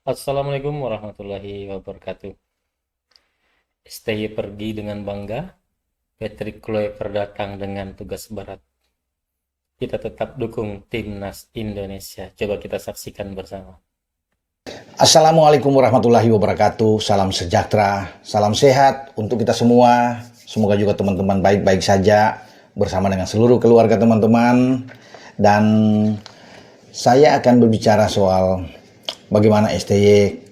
Assalamualaikum warahmatullahi wabarakatuh. STY pergi dengan bangga, Patrick Kluivert datang dengan tugas berat. Kita tetap dukung timnas Indonesia. Coba kita saksikan bersama. Assalamualaikum warahmatullahi wabarakatuh. Salam sejahtera, salam sehat untuk kita semua. Semoga juga teman-teman baik-baik saja bersama dengan seluruh keluarga teman-teman. Dan saya akan berbicara soal bagaimana STY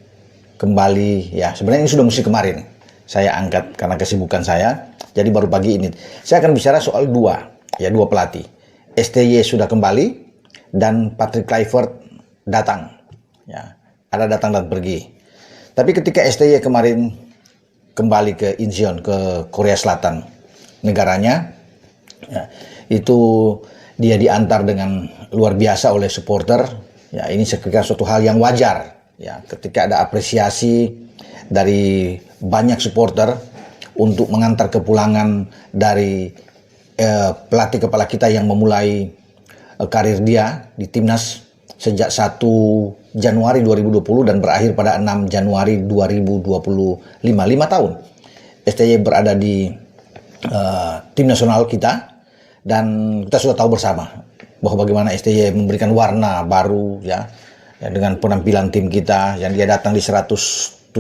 kembali. Ya, sebenarnya ini sudah musim kemarin. Saya angkat karena kesibukan saya. Jadi baru pagi ini. Saya akan bicara soal dua pelatih. STY sudah kembali dan Patrick Kluivert datang. Ya, ada datang dan pergi. Tapi ketika STY kemarin kembali ke Incheon, ke Korea Selatan, negaranya, ya, itu dia diantar dengan luar biasa oleh supporter. Ya, ini sekitar suatu hal yang wajar. Ya, ketika ada apresiasi dari banyak supporter untuk mengantar kepulangan dari pelatih kepala kita yang memulai karir dia di timnas sejak 1 Januari 2020 dan berakhir pada 6 Januari 2025. 5 tahun STY berada di tim nasional kita, dan kita sudah tahu bersama bahwa bagaimana STY memberikan warna baru ya dengan penampilan tim kita yang dia datang di 173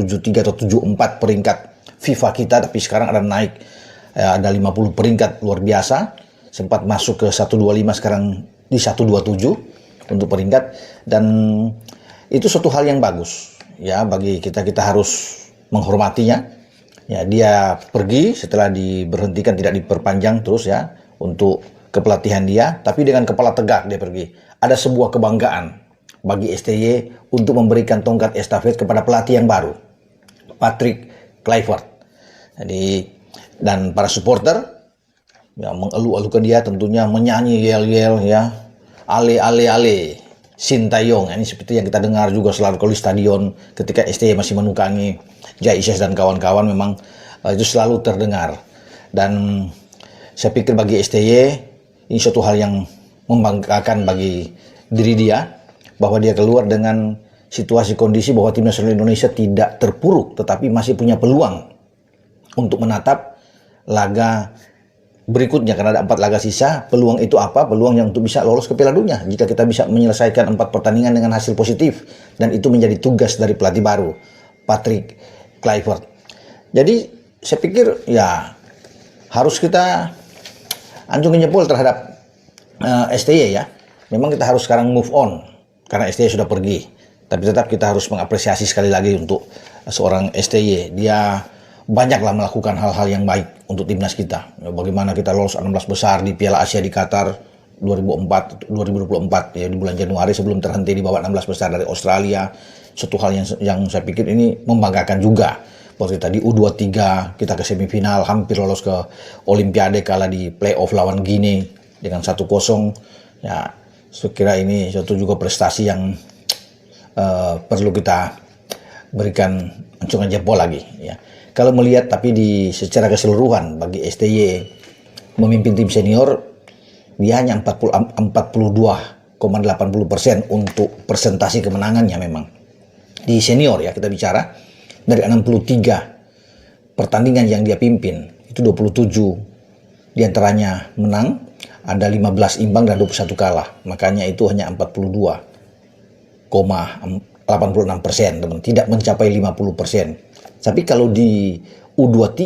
atau 74 peringkat FIFA kita, tapi sekarang ada naik ada 50 peringkat, luar biasa. Sempat masuk ke 125, sekarang di 127 untuk peringkat, dan itu suatu hal yang bagus ya bagi kita. Kita harus menghormatinya. Ya, dia pergi setelah diberhentikan, tidak diperpanjang terus ya untuk kepelatihan dia, tapi dengan kepala tegak dia pergi. Ada sebuah kebanggaan bagi STY untuk memberikan tongkat estafet kepada pelatih yang baru, Patrick Kluivert. Jadi, dan para supporter ya mengeluh-elukan dia, tentunya menyanyi yel-yel ya, ale ale ale Sintayong. Ini seperti yang kita dengar juga selalu kalau di stadion ketika STY masih menukangi Jai Isyas dan kawan-kawan, memang itu selalu terdengar. Dan saya pikir bagi STY ini suatu hal yang membanggakan bagi diri dia, bahwa dia keluar dengan situasi kondisi bahwa tim nasional Indonesia tidak terpuruk tetapi masih punya peluang untuk menatap laga berikutnya, karena ada 4 laga sisa. Peluang itu apa? Peluang yang untuk bisa lolos ke Piala Dunia jika kita bisa menyelesaikan 4 pertandingan dengan hasil positif, dan itu menjadi tugas dari pelatih baru Patrick Kluivert. Jadi saya pikir ya harus kita anjungin jempol terhadap STY ya. Memang kita harus sekarang move on karena STY sudah pergi, tapi tetap kita harus mengapresiasi sekali lagi untuk seorang STY. Dia banyaklah melakukan hal-hal yang baik untuk timnas kita. Bagaimana kita lolos 16 besar di Piala Asia di Qatar 2024 ya, di bulan Januari, sebelum terhenti di babak 16 besar dari Australia. Suatu hal yang saya pikir ini membanggakan juga. Waktu tadi U23 kita ke semifinal, hampir lolos ke Olimpiade, kalah di playoff lawan Guinea dengan 1-0. Ya, saya kira ini suatu juga prestasi yang perlu kita berikan acungan jempol lagi ya. Kalau melihat tapi secara keseluruhan bagi STY memimpin tim senior, dia hanya 42,80% untuk persentase kemenangannya. Memang di senior ya, kita bicara dari 63 pertandingan yang dia pimpin, itu 27 diantaranya menang, ada 15 imbang dan 21 kalah. Makanya itu hanya 42,86%, teman, tidak mencapai 50%. Tapi kalau di U23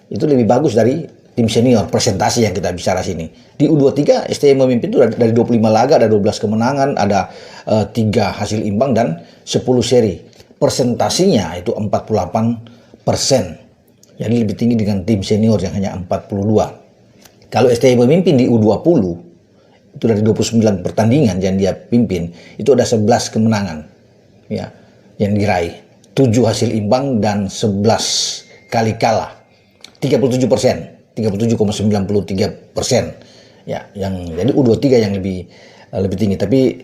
itu lebih bagus dari tim senior, presentasi yang kita bicara sini. Di U23 STY memimpin itu dari 25 laga, ada 12 kemenangan, ada 3 hasil imbang dan 10 seri. Presentasinya itu 48%. Jadi lebih tinggi dengan tim senior yang hanya 42. Kalau STY memimpin di U20, itu dari 29 pertandingan yang dia pimpin, itu ada 11 kemenangan ya yang diraih, 7 hasil imbang dan 11 kali kalah. 37%, 37,93% ya, yang jadi U23 yang lebih tinggi. Tapi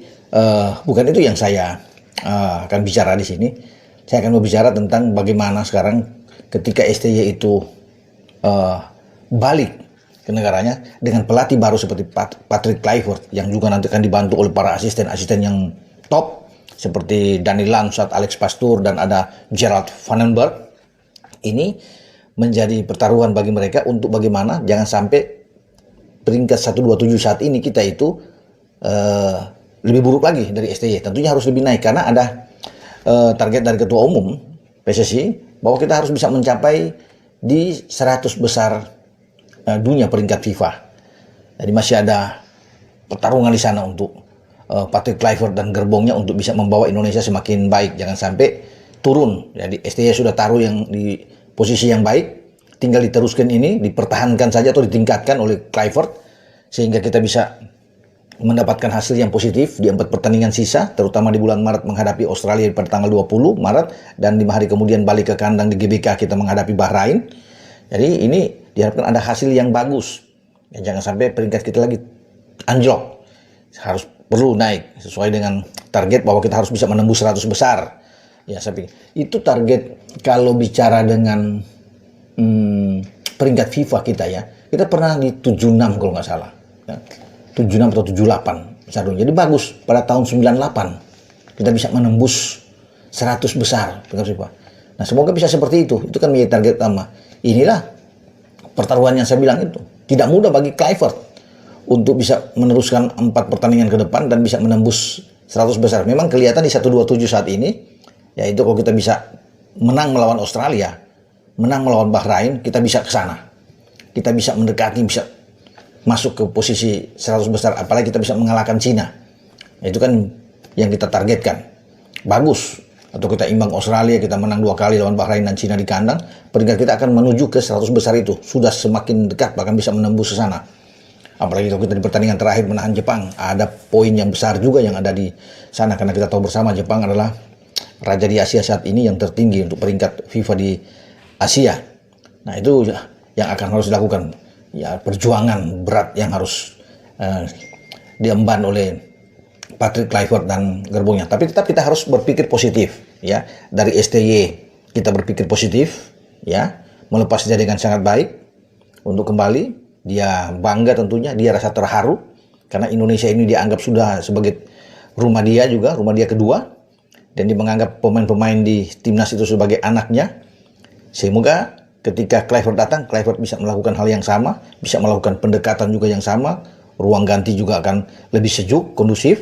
bukan itu yang saya akan bicara di sini. Saya akan berbicara tentang bagaimana sekarang ketika STY itu balik ke negaranya dengan pelatih baru seperti Patrick Kluivert, yang juga nanti akan dibantu oleh para asisten-asisten yang top. seperti Dani Lansat, Alex Pastur, dan ada Gerald Vandenberg. Ini menjadi pertaruhan bagi mereka untuk bagaimana jangan sampai peringkat 127 saat ini kita itu lebih buruk lagi dari STY. Tentunya harus lebih naik karena ada target dari Ketua Umum PSSI bahwa kita harus bisa mencapai di 100 besar dunia peringkat FIFA. Jadi masih ada pertarungan di sana untuk Patrick Kluivert dan gerbongnya untuk bisa membawa Indonesia semakin baik. Jangan sampai turun. Jadi STY sudah taruh yang di posisi yang baik, tinggal diteruskan ini, dipertahankan saja atau ditingkatkan oleh Kluivert sehingga kita bisa mendapatkan hasil yang positif di 4 pertandingan sisa, terutama di bulan Maret menghadapi Australia pada tanggal 20 Maret, dan 5 hari kemudian balik ke kandang di GBK kita menghadapi Bahrain. Jadi ini diharapkan ada hasil yang bagus. Ya, jangan sampai peringkat kita lagi anjlok. Harus perlu naik sesuai dengan target bahwa kita harus bisa menembus 100 besar. Ya, saya pikir itu target kalau bicara dengan peringkat FIFA kita ya. Kita pernah di 76 kalau nggak salah. Ya. 76 atau 78 besar. Jadi bagus pada tahun 98 kita bisa menembus 100 besar peringkat FIFA. Nah, semoga bisa seperti itu. Itu kan menjadi target utama. Inilah pertaruhan yang saya bilang itu. Tidak mudah bagi Kluivert untuk bisa meneruskan 4 pertandingan ke depan dan bisa menembus 100 besar. Memang kelihatan di 127 saat ini, yaitu kalau kita bisa menang melawan Australia, menang melawan Bahrain, kita bisa ke sana. Kita bisa mendekati, bisa masuk ke posisi 100 besar, apalagi kita bisa mengalahkan Cina. Itu kan yang kita targetkan. Bagus. Atau kita imbang Australia, kita menang 2 kali lawan Bahrain dan Cina di kandang, peringkat kita akan menuju ke 100 besar itu. Sudah semakin dekat, bahkan bisa menembus ke sana. Apalagi kalau kita di pertandingan terakhir menahan Jepang, ada poin yang besar juga yang ada di sana. Karena kita tahu bersama Jepang adalah raja di Asia saat ini yang tertinggi untuk peringkat FIFA di Asia. Nah, itu yang akan harus dilakukan. Ya, perjuangan berat yang harus diemban oleh Patrick Kluivert dan gerbongnya. Tapi tetap kita harus berpikir positif, ya. Dari STY kita berpikir positif, ya, melepas dia dengan sangat baik untuk kembali. Dia bangga tentunya, dia rasa terharu karena Indonesia ini dianggap sudah sebagai rumah dia juga, rumah dia kedua, dan dia menganggap pemain-pemain di timnas itu sebagai anaknya. Semoga ketika Kluivert datang, Kluivert bisa melakukan hal yang sama, bisa melakukan pendekatan juga yang sama, ruang ganti juga akan lebih sejuk, kondusif,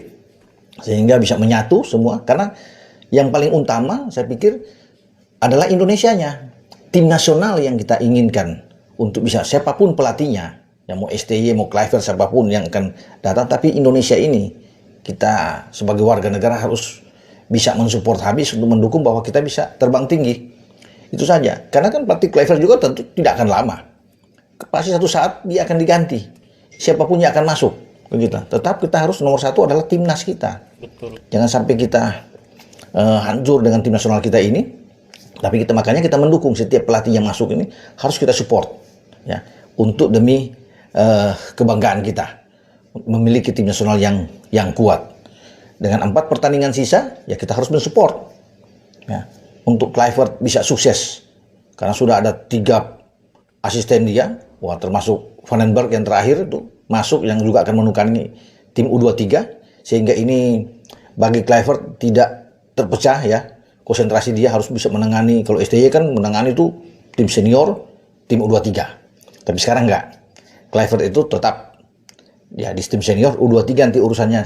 sehingga bisa menyatu semua. Karena yang paling utama saya pikir adalah Indonesianya, tim nasional yang kita inginkan untuk bisa, siapapun pelatihnya, yang mau STY, mau Kluivert, siapapun yang akan datang, tapi Indonesia ini kita sebagai warga negara harus bisa mensupport habis untuk mendukung bahwa kita bisa terbang tinggi. Itu saja. Karena kan Patrick Kluivert juga tentu tidak akan lama. Pasti satu saat dia akan diganti. Siapapun yang akan masuk. Begitu. Tetap kita harus nomor 1 adalah timnas kita. Betul. Jangan sampai kita hancur dengan tim nasional kita ini. Tapi makanya kita mendukung setiap pelatih yang masuk ini harus kita support. Ya, untuk demi kebanggaan kita. Memiliki tim nasional yang kuat. Dengan 4 pertandingan sisa, ya kita harus mensupport. Ya. Untuk Kluivert bisa sukses karena sudah ada 3 asisten dia, wah, termasuk Vandenberg yang terakhir itu masuk, yang juga akan menukangi tim U23, sehingga ini bagi Kluivert tidak terpecah, ya. Konsentrasi dia harus bisa menangani, kalau STY kan menangani itu tim senior, tim U23, tapi sekarang enggak. Kluivert itu tetap ya di tim senior, U23 nanti urusannya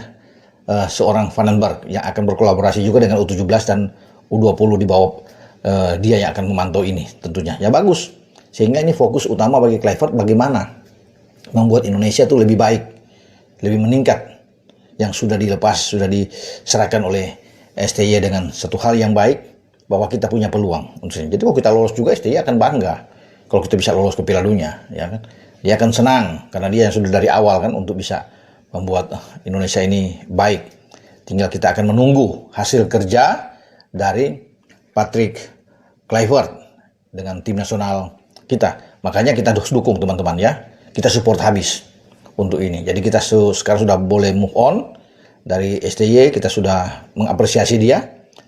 seorang Vandenberg yang akan berkolaborasi juga dengan U17 dan U20 di bawah dia yang akan memantau ini tentunya. Ya bagus. Sehingga ini fokus utama bagi Kluivert bagaimana membuat Indonesia itu lebih baik, lebih meningkat. Yang sudah dilepas, sudah diserahkan oleh STY dengan satu hal yang baik bahwa kita punya peluang. Jadi kalau kita lolos juga STY akan bangga kalau kita bisa lolos ke Piala Dunia, ya kan. Dia akan senang karena dia yang sudah dari awal kan untuk bisa membuat Indonesia ini baik. Tinggal kita akan menunggu hasil kerja dari Patrick Kluivert dengan tim nasional kita. Makanya kita harus dukung teman-teman, ya. Kita support habis untuk ini. Jadi kita sekarang sudah boleh move on dari STY, kita sudah mengapresiasi dia.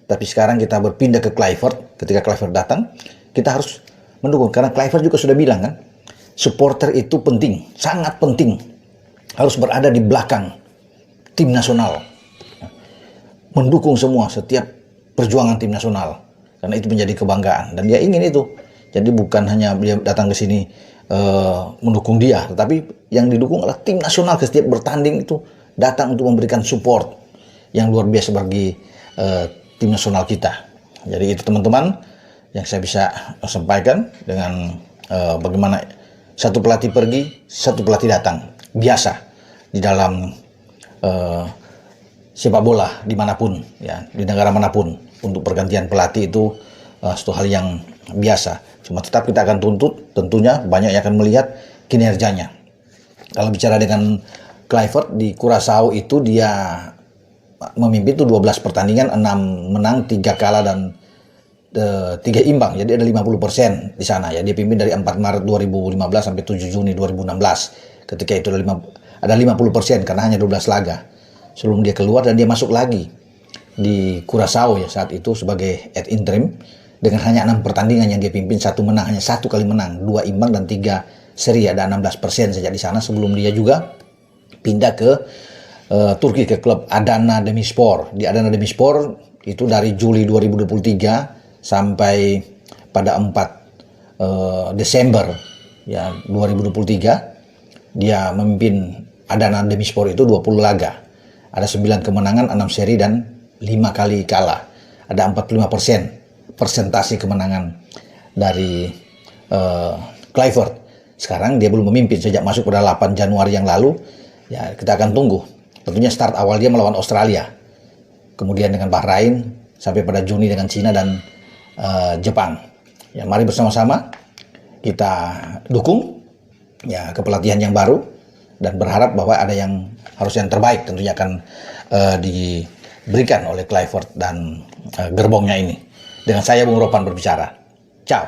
Tapi sekarang kita berpindah ke Kluivert. Ketika Kluivert datang, kita harus mendukung. Karena Kluivert juga sudah bilang kan, supporter itu penting, sangat penting. Harus berada di belakang tim nasional. mendukung semua setiap perjuangan tim nasional karena itu menjadi kebanggaan dan dia ingin itu. Jadi bukan hanya dia datang ke sini mendukung dia, tetapi yang didukung adalah tim nasional ke setiap bertanding itu datang untuk memberikan support yang luar biasa bagi tim nasional kita. Jadi itu teman-teman yang saya bisa sampaikan dengan bagaimana satu pelatih pergi, satu pelatih datang. Biasa di dalam sepak bola dimanapun, ya, di negara manapun untuk pergantian pelatih itu suatu hal yang biasa. Cuma tetap kita akan tuntut, tentunya banyak yang akan melihat kinerjanya. Kalau bicara dengan Kluivert di Curaçao itu dia memimpin itu 12 pertandingan, 6 menang, 3 kalah dan 3 imbang. Jadi ada 50% di sana ya. Dia pimpin dari 4 Maret 2015 sampai 7 Juni 2016. Ketika itu ada 50% karena hanya 12 laga. Sebelum dia keluar dan dia masuk lagi di Curaçao ya saat itu sebagai ad interim dengan hanya 6 pertandingan yang dia pimpin, 1 menang, hanya 1 kali menang, 2 imbang dan 3 seri, ada 16% sejak di sana. Sebelum dia juga pindah ke Turki ke klub Adana Demirspor. Di Adana Demirspor itu dari Juli 2023 sampai pada 4 Desember ya 2023 dia memimpin Adana Demirspor itu 20 laga. Ada 9 kemenangan, 6 seri dan 5 kali kalah. Ada 45% persentase kemenangan dari Kluivert. Sekarang dia belum memimpin sejak masuk pada 8 Januari yang lalu. Ya, kita akan tunggu. Tentunya start awal dia melawan Australia. Kemudian dengan Bahrain sampai pada Juni dengan Cina dan Jepang. Ya, mari bersama-sama kita dukung ya kepelatihan yang baru dan berharap bahwa ada yang harus yang terbaik tentunya akan diberikan oleh Kluivert dan gerbongnya ini. Dengan saya Bung Ropan berbicara. Ciao.